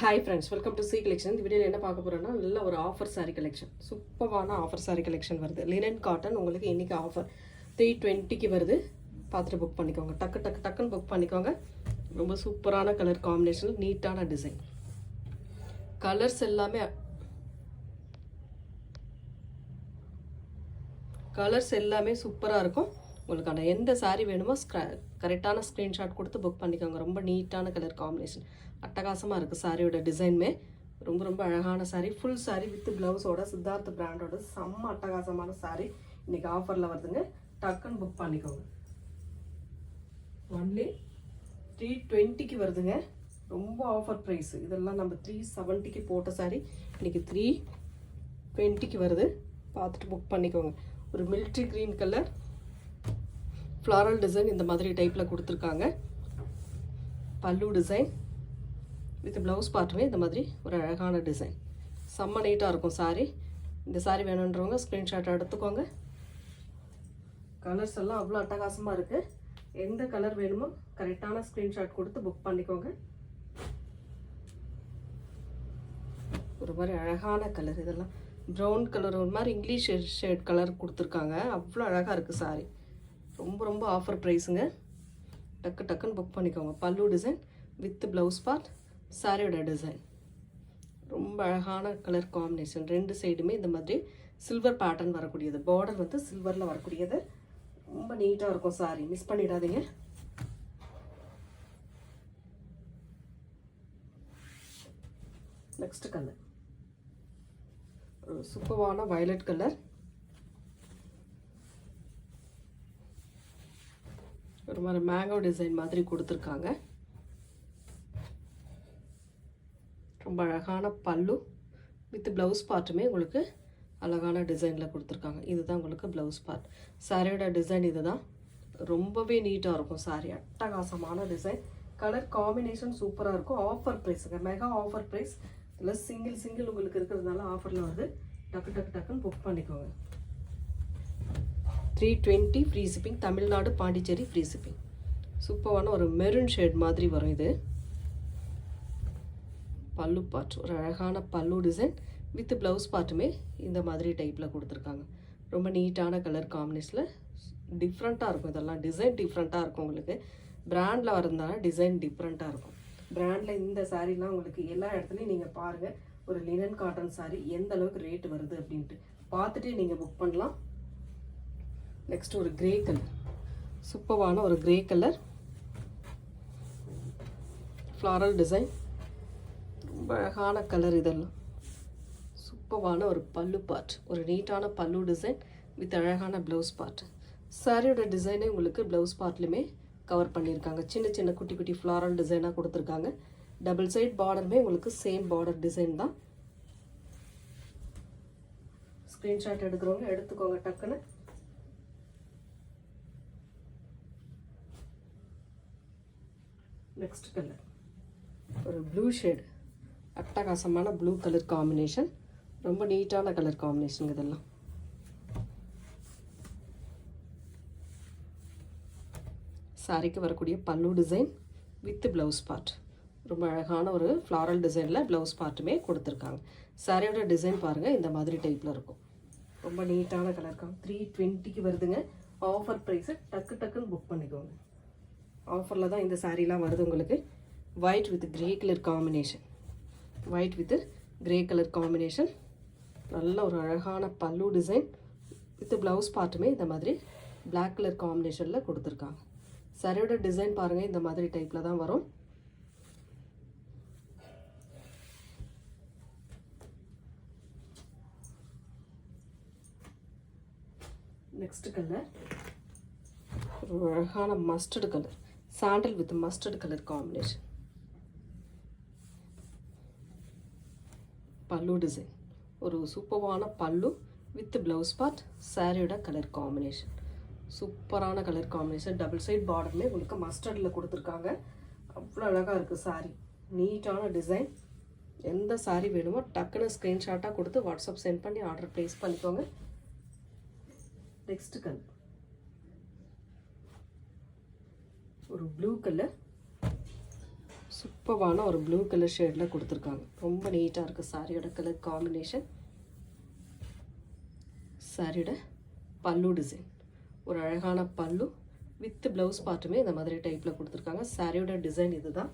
Hi friends, welcome to C collection. இந்த வீடியோவில் என்ன பார்க்க போகிறோன்னா, நல்ல ஒரு ஆஃபர் சாரீ கலெக்ஷன், சூப்பரான ஆஃபர் சாரீ கலெக்ஷன் வருது. லினன் காட்டன் உங்களுக்கு இன்றைக்கி ஆஃபர் 320க்கு வருது. பார்த்துட்டு புக் பண்ணிக்கோங்க. டக்குன்னு புக் பண்ணிக்கோங்க. ரொம்ப சூப்பரான கலர் காம்பினேஷன், நீட்டான டிசைன். கலர்ஸ் எல்லாமே சூப்பராக இருக்கும். உங்களுக்கான எந்த சாரீ வேணுமோ கரெக்டான ஸ்க்ரீன்ஷாட் கொடுத்து புக் பண்ணிக்கோங்க. ரொம்ப நீட்டான கலர் காம்பினேஷன், அட்டகாசமாக இருக்குது. சாரியோட டிசைனுமே ரொம்ப அழகான சாரீ. ஃபுல் சாரீ வித் ப்ளவுஸோட சித்தார்த் பிராண்டோட செம்ம அட்டகாசமான சாரீ இன்றைக்கி ஆஃபரில் வருதுங்க. டக்குன்னு புக் பண்ணிக்கோங்க. ஒன்லி 320க்கு வருதுங்க. ரொம்ப ஆஃபர் ப்ரைஸு. இதெல்லாம் நம்ம 370க்கு போட்ட சாரீ இன்றைக்கி 320க்கு வருது. பார்த்துட்டு புக் பண்ணிக்கோங்க. ஒரு military green colour floral design இந்த மாதிரி டைப்பில் கொடுத்துருக்காங்க. பல்லு டிசைன் வித் ப்ளவுஸ் பார்ட்டுமே இந்த மாதிரி ஒரு அழகான டிசைன், செம்ம நீட்டாக இருக்கும் சாரீ. இந்த சாரீ வேணுன்றவங்க ஸ்க்ரீன்ஷாட் எடுத்துக்கோங்க. கலர்ஸ் எல்லாம் அவ்வளோ அட்டகாசமாக இருக்குது. எந்த கலர் வேணுமோ கரெக்டான ஸ்க்ரீன்ஷாட் கொடுத்து புக் பண்ணிக்கோங்க. ஒரு மாதிரி அழகான கலர், இதெல்லாம் ப்ரௌன் கலர், ஒரு மாதிரி இங்கிலீஷ் ஷேட் கலர் கொடுத்துருக்காங்க. அவ்வளோ அழகாக இருக்குது சாரீ. ரொம்ப ஆஃபர் ப்ரைஸுங்க. டக்குன்னு புக் பண்ணிக்கோங்க. பல்லு டிசைன் வித் ப்ளவுஸ் பார்ட், சாரியோட டிசைன் ரொம்ப அழகான கலர் காம்பினேஷன். ரெண்டு சைடுமே இந்த மாதிரி சில்வர் பேட்டர்ன் வரக்கூடியது. பார்டர் வந்து சில்வரில் வரக்கூடியது. ரொம்ப நீட்டாக இருக்கும் சாரீ, மிஸ் பண்ணிடாதீங்க. நெக்ஸ்ட் கலர் சூப்பரான வயலட் கலர். ஒரு மாதிரி மேங்கோ டிசைன் மாதிரி கொடுத்துருக்காங்க. ரொம்ப அழகான பல்லு வித் ப்ளவுஸ் பார்ட்டுமே உங்களுக்கு அழகான டிசைனில் கொடுத்துருக்காங்க. இதுதான் உங்களுக்கு ப்ளவுஸ் பார்ட். சாரியோட டிசைன் இதுதான். ரொம்பவே நீட்டாக இருக்கும் சாரீ. அட்டகாசமான டிசைன், கலர் காம்பினேஷன் சூப்பராக இருக்கும். ஆஃபர் ப்ரைஸுங்க, மெகா ஆஃபர் ப்ரைஸ். இல்லை சிங்கிள் உங்களுக்கு இருக்கிறதுனால ஆஃபரில் வந்து டக்குன்னு புக் பண்ணிக்கோங்க. 320 free shipping. Tamil Nadu Pondicherry free shipping. சூப்பரான ஒரு மெரூன் ஷேட் மாதிரி வரும் இது. பல்லு பார்ட் ஒரு அழகான பல்லு டிசைன் வித் ப்ளவுஸ் பார்ட்டுமே இந்த மாதிரி டைப்பில் கொடுத்துருக்காங்க. ரொம்ப நீட்டான கலர் காம்பினேஷனில் டிஃப்ரெண்ட்டாக இருக்கும். இதெல்லாம் டிசைன் டிஃப்ரெண்ட்டாக இருக்கும். உங்களுக்கு பிராண்டில் வரதுனால டிசைன் டிஃப்ரெண்ட்டாக இருக்கும். பிராண்டில் இந்த சாரீலாம் உங்களுக்கு எல்லா இடத்துலையும் நீங்கள் பாருங்கள். ஒரு லினன் காட்டன் சாரீ எந்த அளவுக்கு ரேட் வருது அப்படின்ட்டு பார்த்துட்டு நீங்கள் புக் பண்ணலாம். நெக்ஸ்ட் ஒரு கிரே கலர், சூப்பரான ஒரு கிரே கலர் ஃப்ளாரல் டிசைன். ரொம்ப அழகான கலர். இதெல்லாம் சூப்பரான ஒரு பல்லு பார்ட், ஒரு நீட்டான பல்லு டிசைன் வித் அழகான ப்ளவுஸ் பார்ட். சாரியோட டிசைனே உங்களுக்கு ப்ளவுஸ் பார்ட்லையுமே கவர் பண்ணியிருக்காங்க. சின்ன குட்டி ஃப்ளாரல் டிசைனாக கொடுத்துருக்காங்க. டபுள் சைட் பார்டருமே உங்களுக்கு சேம் பார்டர் டிசைன் தான். ஸ்க்ரீன்ஷாட் எடுக்கிறவங்க எடுத்துக்கோங்க டக்குன்னு. நெக்ஸ்ட் கலர் ஒரு ப்ளூ ஷேட், அட்டகாசமான ப்ளூ கலர் காம்பினேஷன். ரொம்ப நீட்டான கலர் காம்பினேஷன் இதெல்லாம். சாரிக்கு வரக்கூடிய பல்லு டிசைன் வித் ப்ளவுஸ் பார்ட். ரொம்ப அழகான ஒரு ஃப்ளாரல் டிசைனில் ப்ளவுஸ் பார்ட்டுமே கொடுத்துருக்காங்க. சாரியோட டிசைன் பாருங்கள், இந்த மாதிரி டைப்பில் இருக்கும். ரொம்ப நீட்டான கலர் 320க்கு வருதுங்க. Offer price. டக்குன்னு புக் பண்ணிக்கோங்க. ஆஃபரில் தான் இந்த சாரீலாம் வருது உங்களுக்கு. White with grey colour combination, white with grey colour combination. நல்ல ஒரு அழகான பல்லு டிசைன் வித் ப்ளவுஸ் பார்ட்டுமே இந்த மாதிரி பிளாக் கலர் காம்பினேஷனில் கொடுத்துருக்காங்க. சாரியோட டிசைன் பாருங்கள், இந்த மாதிரி டைப்பில் தான் வரும். நெக்ஸ்ட் கலர் ஒரு அழகான mustard colour, sandal with mustard colour combination. பல்லு டிசைன் ஒரு சூப்பரான பல்லு வித் ப்ளவுஸ் பார்ட். சாரியோட கலர் காம்பினேஷன் சூப்பரான கலர் காம்பினேஷன். டபுள் சைட் பார்டருமே உங்களுக்கு மஸ்டர்டில் கொடுத்துருக்காங்க. அவ்வளோ அழகாக இருக்குது சாரீ. நீட்டான டிசைன். எந்த சாரீ வேணுமோ டக்குன்னு ஸ்க்ரீன்ஷாட்டாக கொடுத்து வாட்ஸ்அப் சென்ட் பண்ணி ஆர்டர் ப்ளேஸ் பண்ணிக்கோங்க. நெக்ஸ்ட் கலர் ஒரு ப்ளூ கலர், சூப்பரான ஒரு ப்ளூ கலர் ஷேடில் கொடுத்துருக்காங்க. ரொம்ப நீட்டாக இருக்குது சாரியோட கலர் காம்பினேஷன். சாரியோட பல்லு டிசைன் ஒரு அழகான பல்லு வித் ப்ளவுஸ் பார்ட்டுமே இந்த மாதிரி டைப்பில் கொடுத்துருக்காங்க. சாரியோட டிசைன் இதுதான்.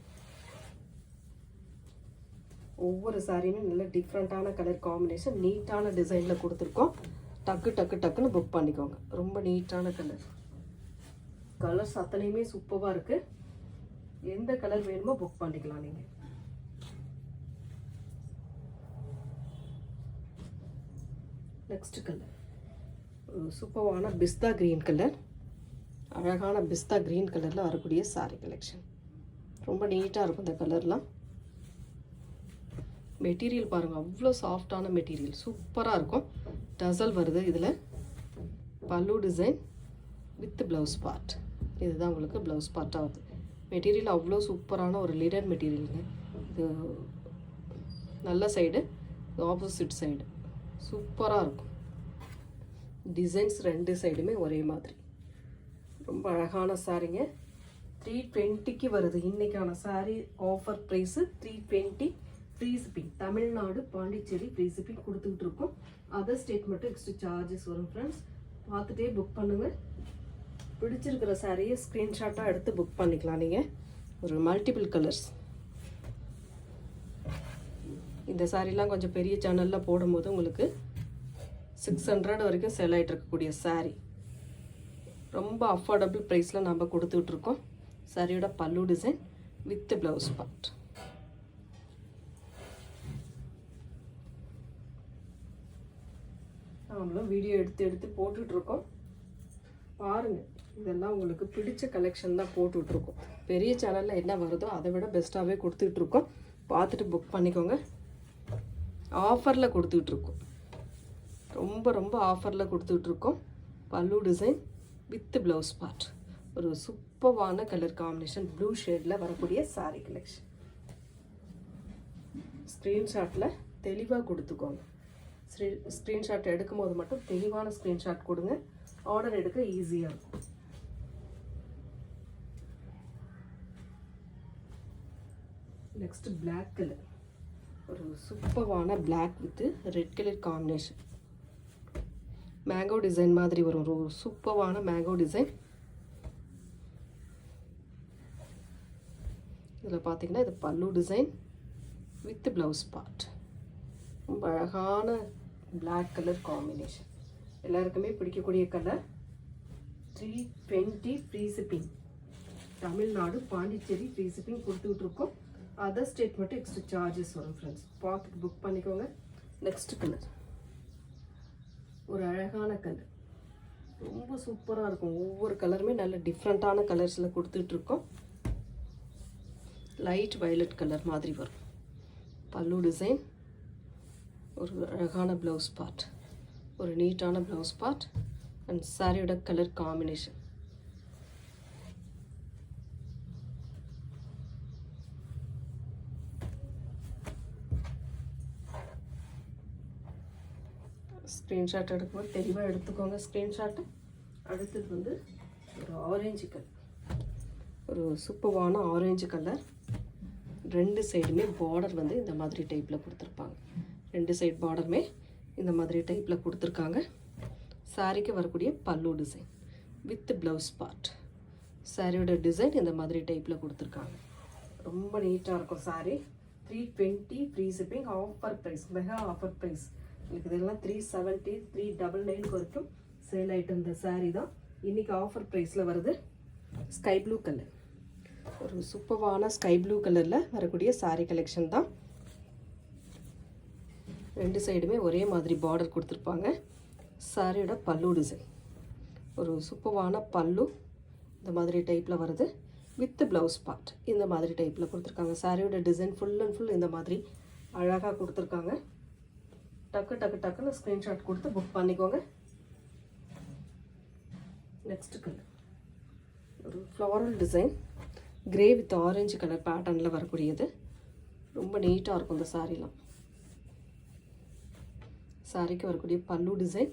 ஒவ்வொரு சாரியுமே நல்ல டிஃப்ரெண்ட்டான கலர் காம்பினேஷன், நீட்டான டிசைனில் கொடுத்துருக்கோம். டக்குன்னு புக் பண்ணிக்கோங்க. ரொம்ப நீட்டான கலர்ஸ் அத்தனையுமே சூப்பராக இருக்குது. எந்த கலர் வேணுமோ புக் பண்ணிக்கலாம் நீங்கள். நெக்ஸ்ட் கலர் சூப்பரான பிஸ்தா க்ரீன் கலர். அழகான பிஸ்தா க்ரீன் கலரில் வரக்கூடிய சாரி கலெக்ஷன். ரொம்ப நீட்டாக இருக்கும் இந்த கலர்லாம். மெட்டீரியல் பாருங்கள், அவ்வளோ சாஃப்டான மெட்டீரியல், சூப்பராக இருக்கும். டசல் வருது இதில். பல்லு டிசைன் வித் ப்ளவுஸ் பார்ட். இதுதான் உங்களுக்கு ப்ளவுஸ் பார்ட் ஆகுது. மெட்டீரியல் அவ்வளோ சூப்பரான ஒரு லிடன் மெட்டீரியலுங்க. இது நல்ல சைடு, ஆப்போசிட் சைடு சூப்பராக இருக்கும். டிசைன்ஸ் ரெண்டு சைடுமே ஒரே மாதிரி. ரொம்ப அழகான சாரீங்க. 320க்கு வருது இன்றைக்கான sari. Offer price 320. Free shipping. Tamil Nadu Pondicherry free shipping கொடுத்துக்கிட்டு இருக்கோம். அதர் ஸ்டேட் மட்டும் எக்ஸ்ட்ரா சார்ஜஸ் வரும் ஃப்ரெண்ட்ஸ். பார்த்துட்டே புக் பண்ணுங்கள். பிடிச்சிருக்கிற சாரியை ஸ்க்ரீன்ஷாட்டாக எடுத்து புக் பண்ணிக்கலாம் நீங்கள். ஒரு மல்டிபிள் கலர்ஸ். இந்த சாரீலாம் கொஞ்சம் பெரிய சேனலில் போடும்போது உங்களுக்கு 600 வரைக்கும் செல் ஆகிட்டு இருக்கக்கூடிய சாரீ. ரொம்ப அஃபோர்டபுள் ப்ரைஸில் நம்ம கொடுத்துட்ருக்கோம். சாரியோட பல்லு டிசைன் வித் ப்ளவுஸ் பார்ட். நாமளும் வீடியோ எடுத்து போட்டுட்ருக்கோம். பாருங்கள், இதெல்லாம் உங்களுக்கு பிடிச்ச கலெக்ஷன் தான் போட்டுட்ருக்கோம். பெரிய சேனலில் என்ன வருதோ அதை விட பெஸ்ட்டாகவே கொடுத்துட்ருக்கோம். பார்த்துட்டு புக் பண்ணிக்கோங்க. ஆஃபரில் கொடுத்துட்ருக்கோம். ரொம்ப ஆஃபரில் கொடுத்துட்ருக்கோம். பல்லு டிசைன் வித் ப்ளவுஸ் பார்ட். ஒரு சூப்பரான கலர் காம்பினேஷன், ப்ளூ ஷேடில் வரக்கூடிய சாரீ கலெக்ஷன். ஸ்க்ரீன்ஷாட்டில் தெளிவாக கொடுத்துக்கோங்க. ஸ்க்ரீன்ஷாட் எடுக்கும் போது மட்டும் தெளிவான ஸ்க்ரீன்ஷாட் கொடுங்க. ஆர்டர் எடுக்க ஈஸியாக இருக்கும். Next black colour. ஒரு சூப்பரான black with red colour combination. Mango design மாதிரி வரும். ஒரு சூப்பரான மேங்கோ டிசைன். இதில் பார்த்தீங்கன்னா இது பல்லு டிசைன் வித் ப்ளவுஸ் பார்ட். ரொம்ப அழகான பிளாக் கலர் காம்பினேஷன். எல்லாருக்குமே பிடிக்கக்கூடிய colour. 320 free shipping. Tamil Nadu Pondicherry free shipping கொடுத்துக்கிட்டு இருக்கோம். அதர் ஸ்டேட் மட்டும் எக்ஸ்ட்ரா சார்ஜஸ் வரும் ஃப்ரெண்ட்ஸ். பார்த்துட்டு புக் பண்ணிக்கோங்க. நெக்ஸ்ட் கலர் ஒரு அழகான கலர். ரொம்ப சூப்பராக இருக்கும். ஒவ்வொரு கலருமே நல்ல டிஃப்ரெண்ட்டான கலர்ஸில் கொடுத்துட்ருக்கோம். லைட் வயலட் கலர் மாதிரி வரும். பல்லு டிசைன். ஒரு அழகான ப்ளவுஸ் பார்ட். ஒரு நீட்டான ப்ளவுஸ் பார்ட் அண்ட் சாரியோட கலர் காம்பினேஷன். ஸ்க்ரீன்ஷாட் எடுக்கும்போது தெளிவாக எடுத்துக்கோங்க ஸ்க்ரீன்ஷாட்டு. அடுத்தது வந்து ஒரு ஆரஞ்சு கலர். ஒரு சூப்பரான ஆரஞ்சு கலர். ரெண்டு சைடுமே பார்டர் வந்து இந்த மாதிரி டைப்பில் கொடுத்துருப்பாங்க. ரெண்டு சைட் பார்டருமே இந்த மாதிரி டைப்பில் கொடுத்துருக்காங்க. சாரிக்கு வரக்கூடிய பல்லு டிசைன் வித் ப்ளவுஸ் பார்ட். சாரியோட டிசைன் இந்த மாதிரி டைப்பில் கொடுத்துருக்காங்க. ரொம்ப நீட்டாக இருக்கும் sari. 320 free shipping. Offer price, mega offer price. உங்களுக்கு இதெல்லாம் 370 399 வரைக்கும் சேல் ஆகிட்டு இந்த சாரீ தான் இன்றைக்கி ஆஃபர் ப்ரைஸில் வருது. Sky blue colour. ஒரு சூப்பரான ஸ்கை ப்ளூ கலரில் வரக்கூடிய சாரீ கலெக்ஷன் தான். ரெண்டு சைடுமே ஒரே மாதிரி பார்டர் கொடுத்துருப்பாங்க. சாரியோட பல்லு டிசைன் ஒரு சூப்பரான பல்லு இந்த மாதிரி டைப்பில் வருது. வித் ப்ளவுஸ் பார்ட் இந்த மாதிரி டைப்பில் கொடுத்துருக்காங்க. சாரியோட டிசைன் ஃபுல் அண்ட் ஃபுல் இந்த மாதிரி அழகாக கொடுத்துருக்காங்க. டக்குன்னு ஸ்க்ரீன்ஷாட் கொடுத்து புக் பண்ணிக்கோங்க. நெக்ஸ்ட் கலர் ஒரு floral design. Grey with orange colour பேட்டர்னில் வரக்கூடியது. ரொம்ப நீட்டாக இருக்கும் இந்த சாரீலாம். சாரிக்கு வரக்கூடிய பல்லு டிசைன்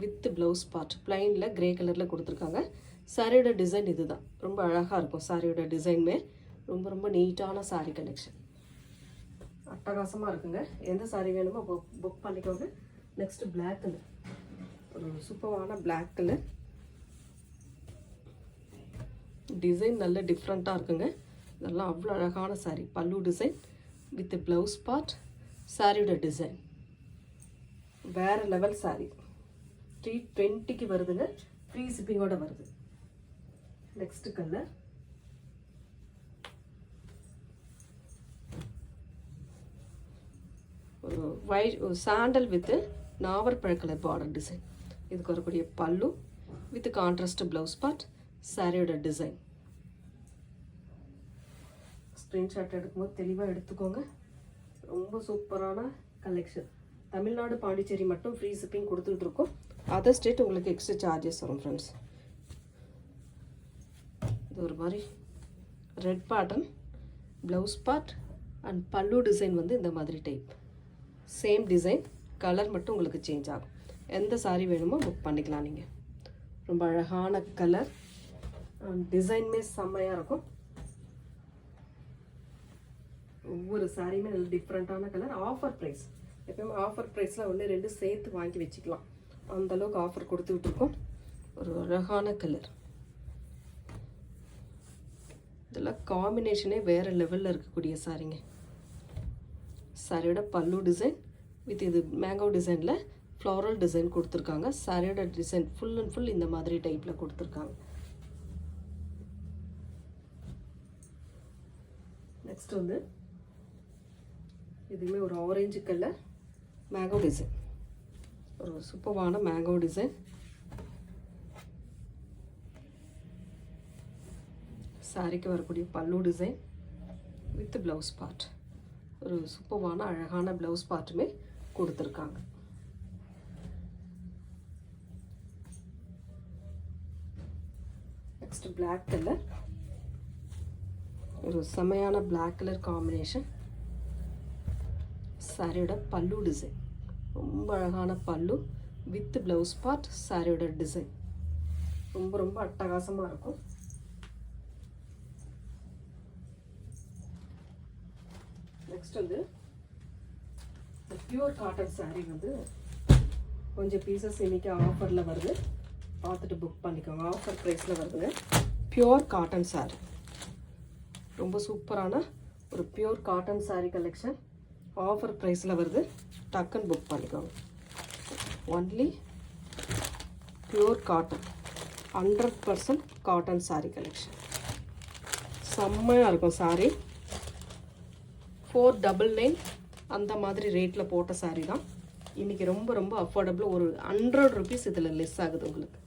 வித் ப்ளவுஸ் பார்ட். பிளைனில் கிரே கலரில் கொடுத்துருக்காங்க. சாரியோட டிசைன் இது தான். ரொம்ப அழகாக இருக்கும் சாரியோட டிசைனுமே. ரொம்ப ரொம்ப நீட்டான சாரீ கலெக்ஷன், அட்டகாசமாக இருக்குங்க. எந்த சாரீ வேணுமோ புக் பண்ணிக்கோங்க. நெக்ஸ்ட்டு பிளாக் கலர், ஒரு சூப்பரான பிளாக் கலர் டிசைன், நல்ல டிஃப்ரெண்ட்டாக இருக்குங்க. இதெல்லாம் அவ்வளோ அழகான சாரீ. பல்லு டிசைன் வித் ப்ளவுஸ் பார்ட், சாரியோட டிசைன் வேறு லெவல் சாரீ. 320க்கு வருதுங்க, ஃப்ரீ ஷிப்பிங்கோட வருது. நெக்ஸ்ட் கலர் ஒரு ஒயிட், ஒரு sandal with நாவற்பழ colour border design. இதுக்கு வரக்கூடிய பல்லு வித் கான்ட்ராஸ்ட் ப்ளவுஸ் பார்ட், சாரியோட டிசைன். ஸ்க்ரீன்ஷாட் எடுக்கும்போது தெளிவாக எடுத்துக்கோங்க. ரொம்ப சூப்பரான கலெக்ஷன். தமிழ்நாடு பாண்டிச்சேரி மட்டும் ஃப்ரீ ஷிப்பிங் கொடுத்துட்டு இருக்கோம். அதர் ஸ்டேட் உங்களுக்கு எக்ஸ்ட்ரா சார்ஜஸ் வரும் ஃப்ரெண்ட்ஸ். இது ஒரு மாதிரி red pattern, blouse part and பல்லு டிசைன் வந்து இந்த மாதிரி டைப். சேம் டிசைன், கலர் மட்டும் உங்களுக்கு சேஞ்ச் ஆகும். எந்த சாரீ வேணுமோ புக் பண்ணிக்கலாம் நீங்கள். ரொம்ப அழகான கலர், டிசைனுமே செம்மையாக இருக்கும். ஒவ்வொரு சாரியுமே நல்ல டிஃப்ரெண்ட்டான கலர். ஆஃபர் ப்ரைஸ், எப்பயுமே ஆஃபர் ப்ரைஸில் 1-2 சேர்த்து வாங்கி வச்சுக்கலாம். அந்தளவுக்கு ஆஃபர் கொடுத்துட்ருக்கோம். ஒரு அழகான கலர். இதெல்லாம் காம்பினேஷனே வேறு லெவலில் இருக்கக்கூடிய சாரீங்க. சாரியோட பல்லு டிசைன் வித் இது மேங்கோ டிசைனில் ஃப்ளாரல் டிசைன் கொடுத்துருக்காங்க. சாரியோட டிசைன் ஃபுல் அண்ட் ஃபுல் இந்த மாதிரி டைப்பில் கொடுத்துருக்காங்க. நெக்ஸ்ட் வந்து இதுவுமே ஒரு ஆரஞ்சு கலர் மேங்கோ டிசைன், ஒரு சூப்பரான மேங்கோ டிசைன். சாரிக்கு வரக்கூடிய பல்லு டிசைன் வித் ப்ளவுஸ் பார்ட், ஒரு சூப்பரான அழகான ப்ளவுஸ் பார்ட்டுமே கொடுத்துருக்காங்க. நெக்ஸ்ட் பிளாக் கலர், ஒரு செமையான பிளாக் கலர் காம்பினேஷன். சாரியோட பல்லு டிசைன் ரொம்ப அழகான பல்லு வித் ப்ளவுஸ் பார்ட், சாரியோட டிசைன் ரொம்ப ரொம்ப அட்டகாசமாக இருக்கும். நெக்ஸ்ட் வந்து பியூர் காட்டன் சாரீ வந்து கொஞ்சம் பீசஸ் இன்னைக்கு ஆஃபரில் வருது, பார்த்துட்டு புக் பண்ணிக்கோங்க. ஆஃபர் ப்ரைஸில் வருதுங்க. பியூர் காட்டன் சாரீ, ரொம்ப சூப்பரான ஒரு pure cotton sari collection offer ப்ரைஸில் வருது. டக்குன்னு புக் பண்ணிக்கோங்க. Only pure cotton, 100% cotton sari collection. செம்மையாக இருக்கும் சாரீ. 499 அந்த மாதிரி ரேட்டில் போட்ட சாரீ தான். இன்றைக்கி ரொம்ப ரொம்ப அஃபோர்டபுள். ஒரு 100 ருபீஸ் இதில் லெஸ் ஆகுது உங்களுக்கு.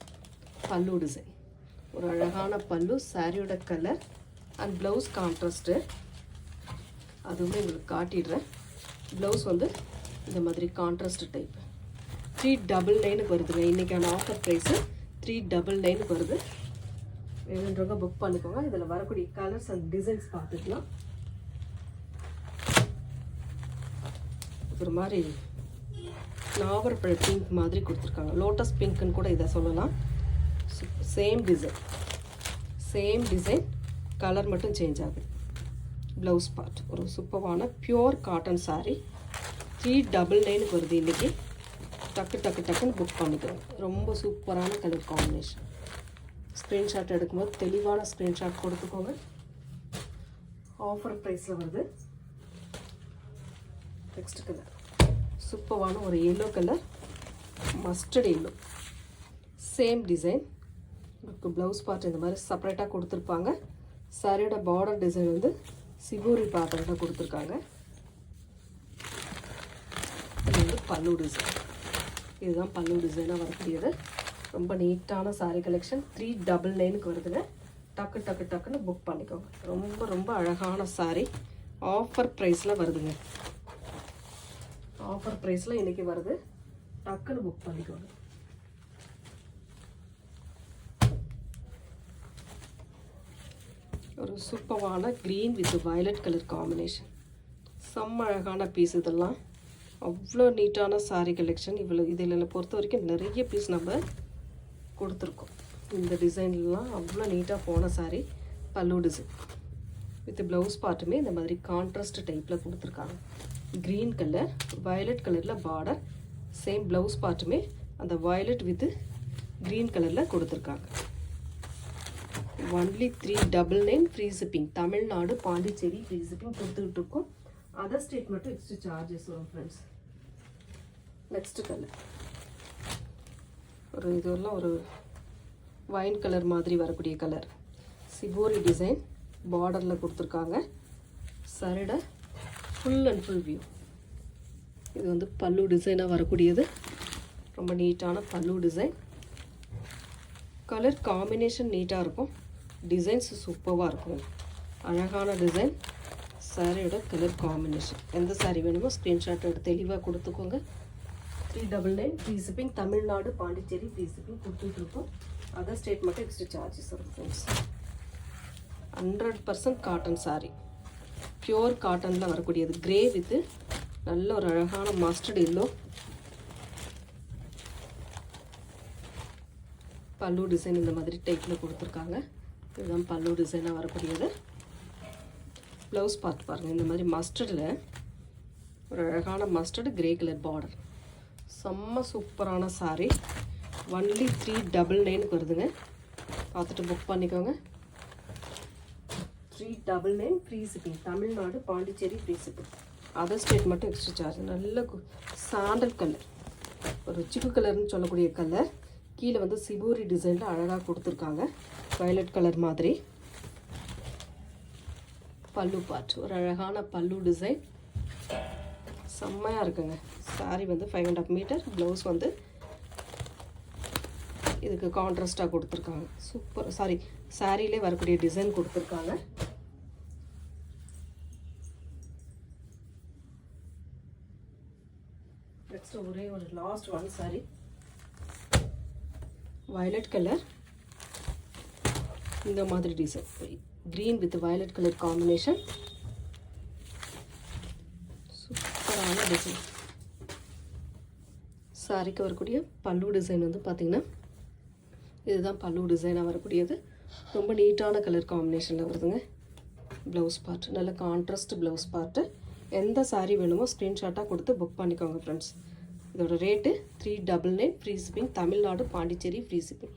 பல்லு டிசைன், ஒரு அழகான பல்லு, சாரியோட கலர் அண்ட் ப்ளவுஸ் கான்ட்ராஸ்ட்டு அதுவுமே உங்களுக்கு காட்டிடுறேன். ப்ளவுஸ் வந்து இந்த மாதிரி கான்ட்ராஸ்ட் டைப். 399க்கு வருதுங்க. இன்றைக்கான ஆஃபர் ப்ரைஸு 399க்கு வருது. வேணுன்றவங்க புக் பண்ணிக்கோங்க. இதில் வரக்கூடிய கலர்ஸ் அண்ட் டிசைன்ஸ் பார்த்துக்கலாம். ஒரு மாதிரி நாவற்பழ பிங்க் மாதிரி கொடுத்துருக்காங்க. லோட்டஸ் பிங்க்குன்னு கூட இதை சொல்லலாம். சேம் டிசைன், கலர் மட்டும் சேஞ்ச் ஆகுது. ப்ளவுஸ் பார்ட், ஒரு சூப்பரான பியூர் காட்டன் சாரீ. 399க்கு வருது இன்றைக்கி. டக்குன்னு புக் பண்ணிக்கிறோம். ரொம்ப சூப்பரான கலர் காம்பினேஷன். ஸ்க்ரீன்ஷாட் எடுக்கும்போது தெளிவான ஸ்க்ரீன்ஷாட் கொடுத்துக்கோங்க. ஆஃபர் ப்ரைஸில் வருது. நெக்ஸ்ட் கலர் சூப்பரான ஒரு yellow colour, mustard yellow. Same design, உங்களுக்கு ப்ளவுஸ் பார்ட் இந்த மாதிரி செப்பரேட்டாக கொடுத்துருப்பாங்க. சாரியோட பார்டர் டிசைன் வந்து சிபூரி பேட்டர்னில் கொடுத்துருக்காங்க. இது வந்து பல்லு டிசைன். இதுதான் பல்லு டிசைனாக வரக்கூடியது. ரொம்ப நீட்டான சாரீ கலெக்ஷன். 399க்கு வருதுங்க. டக்குன்னு புக் பண்ணிக்கோங்க. ரொம்ப ரொம்ப அழகான சாரீ. ஆஃபர் ப்ரைஸில் வருதுங்க. ஆஃபர் ப்ரைஸில் இன்றைக்கி வருது. டக்குன்னு புக் பண்ணிக்கோங்க. ஒரு சூப்பரான green with violet colour combination. செம்ம அழகான பீஸ். இதெல்லாம் அவ்வளோ நீட்டான சாரீ கலெக்ஷன். இதில் பொறுத்த வரைக்கும் நிறைய பீஸ் நம்ம கொடுத்துருக்கோம். இந்த டிசைன்லாம் அவ்வளோ நீட்டாக போன சாரீ. பல்லு டிசைன் வித் ப்ளவுஸ் பார்ட்டுமே இந்த மாதிரி கான்ட்ராஸ்ட் டைப்பில் கொடுத்துருக்காங்க. க்ரீன் கலர், வயலட் கலரில் பார்டர், சேம் ப்ளவுஸ் பார்ட்டுமே அந்த வயலட் வித் க்ரீன் கலரில் கொடுத்துருக்காங்க. Only 399 free shipping. Tamil Nadu Pondicherry free shipping கொடுத்துக்கிட்டு இருக்கோம். அதர் ஸ்டேட் மட்டும் எக்ஸ்ட்ரா சார்ஜஸ் வரும் ஃப்ரெண்ட்ஸ். நெக்ஸ்ட் கலர் ஒரு இதெல்லாம் ஒரு வைன் கலர் மாதிரி வரக்கூடிய கலர். சிபோரி டிசைன் பார்டரில் கொடுத்துருக்காங்க. சரிட ஃபுல் அண்ட் ஃபுல் வியூ. இது வந்து பல்லு டிசைனாக வரக்கூடியது. ரொம்ப நீட்டான பல்லு டிசைன். கலர் காம்பினேஷன் நீட்டாக இருக்கும். டிசைன்ஸ் சூப்பராக இருக்கும். அழகான டிசைன். சாரியோட கலர் காம்பினேஷன். எந்த சாரீ வேணுமோ ஸ்க்ரீன்ஷாட் எடுத்து தெளிவாக கொடுத்துக்கோங்க. 399 free shipping. Tamil Nadu Pondicherry free shipping கொடுத்துட்ருக்கோம். அதர் ஸ்டேட் மட்டும் எக்ஸ்ட்ரா சார்ஜஸ் வரும் ஃப்ரெண்ட்ஸ். 100% காட்டன் சாரீ. பியோர் காட்டனில் வரக்கூடியது. கிரே வித்து நல்ல ஒரு அழகான மஸ்டர்ட் எல்லோ. பல்லு டிசைன் இந்த மாதிரி டைப்பில் கொடுத்துருக்காங்க. இதுதான் பல்லு டிசைனாக வரக்கூடியது. ப்ளவுஸ் பார்ட் பாருங்கள். இந்த மாதிரி மஸ்டர்டில் ஒரு அழகான மஸ்டர்டு கிரே கலர் பார்டர். செம்ம சூப்பரான சாரீ. ஒன்லி 399 வருதுங்க. பார்த்துட்டு புக் பண்ணிக்கோங்க. 399 free shipping. Tamil Nadu Pondicherry free shipping. Other state மட்டும் எக்ஸ்ட்ரா சார்ஜ். நல்ல சாண்டல் கலர், ஒரு சிக்கு கலர்னு சொல்லக்கூடிய கலர். கீழே வந்து சிபோரி டிசைனில் அழகாக கொடுத்துருக்காங்க. வயலட் கலர் மாதிரி. பல்லு பார்ட் ஒரு அழகான பல்லு டிசைன். செம்மையாக இருக்குங்க. சாரீ வந்து 5.5 மீட்டர். ப்ளவுஸ் வந்து இதுக்கு கான்ட்ராஸ்டாக கொடுத்துருக்காங்க. சூப்பர். சாரியிலே வரக்கூடிய டிசைன் கொடுத்துருக்காங்க. நெக்ஸ்ட் ஒரே ஒரு last one sari. Violet colour இந்த மாதிரி design. Green with violet colour combination. சூப்பரான டிசைன். சாரிக்கு வரக்கூடிய பல்லு டிசைன் வந்து பார்த்திங்கன்னா இதுதான் பல்லு டிசைனாக வரக்கூடியது. ரொம்ப நீட்டான கலர் காம்பினேஷனில் வருதுங்க. ப்ளவுஸ் பார்ட் நல்ல கான்ட்ராஸ்ட் ப்ளவுஸ் பார்ட்டு. எந்த சாரீ வேணுமோ ஸ்க்ரீன்ஷாட்டாக கொடுத்து புக் பண்ணிக்கோங்க ஃப்ரெண்ட்ஸ். இதோட rate 399 free shipping. Tamil Nadu Pondicherry free shipping.